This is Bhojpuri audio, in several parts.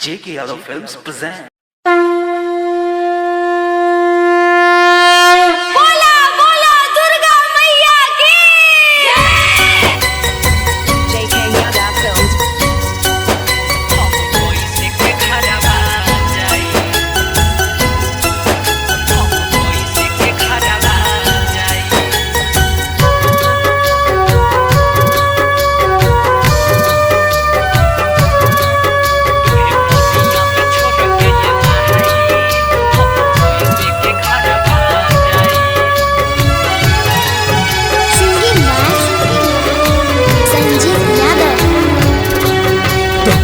J.K. Yadav Films present. बोला बोला दुर्गा मैया की J.K. Yadav Films.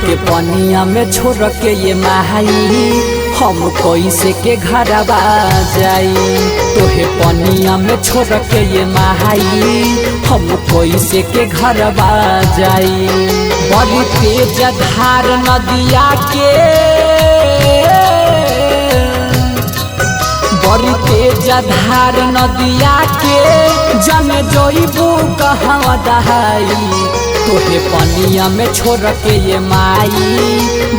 के पनिया में छोड़ के ये माई हम कैसे के घरवा जाई। तोहे पनिया में छोड़ के ये माई हम कैसे के घरवा जाई। बड़ी तेज धार नदिया के बड़ी तेज धार नदिया के जमे जोइबू कहाँ दहाई। तोहे पनिया में छोड़ के ये माई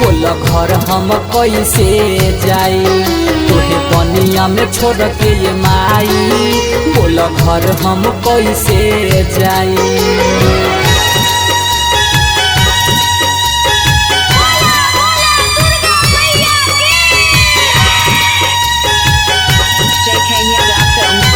बोल घर हम कैसे जाई। तोहे पनिया में छोड़ के ये माई बोल घर हम कैसे जाई। J.K. Yadav Films.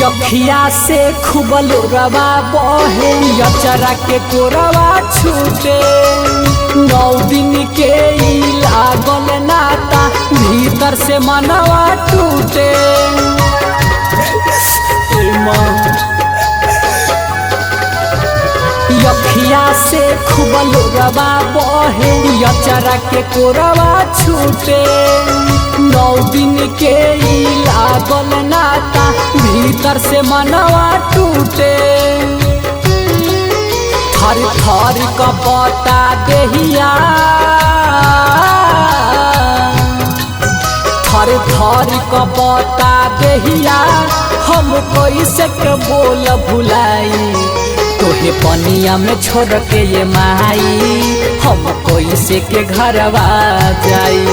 यखिया से खुबल रवा बहे यचरा के कोरवा छूटे। 9 दिन के ई लागल नाता भीतर से मनवा टूटे। यखिया से खुबल रवा बहे यचरा के कोरवा छूटे। 9 दिन के ई लागल नाता भीतर से मनवा टूटे। थर थर कपता देहिया थर थर कपता देहिया हम कैसे के बोल भुलाई। तोहे पनिया में छोड़ के ये माई हम कैसे के घरवा जाई।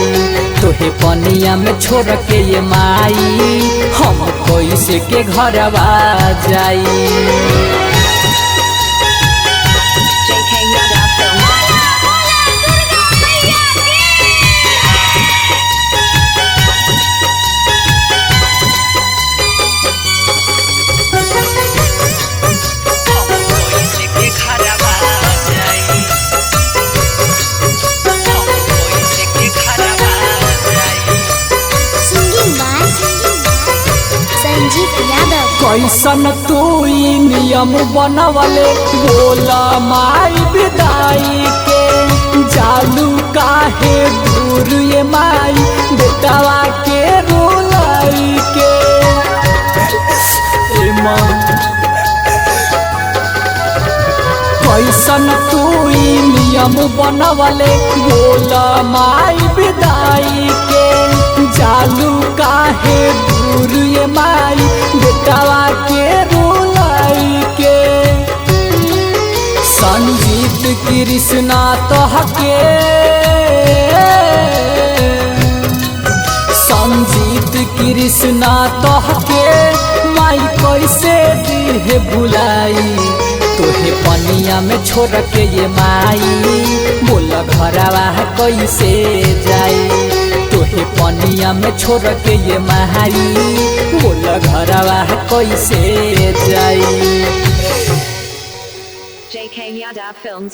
तोहे पनिया में छोड़ के ये माई हम कैसे के घरवा जाई। J.K. Yadav Films. कैसन तू ई नियम बनवले बोला माई विदाई के। जालू काहे दूर ये माई बेटावा के रोलाई के। कैसन तू ई नियम बनवले बोला माई विदाई के। जालू काहे दूर ये माई बेटावा के रोलाई के। संजीत कृष्णा तोहके संजीत कृष्णा तोहके माई कैसे दिहे भुलाई। तोहे पनिया में छोड़ के ये माई बोल घरवा कैसे जाई। तोहे पनिया में छोड़ के ये माई बोल घरवा कैसे जाई। J.K. Yadav Films.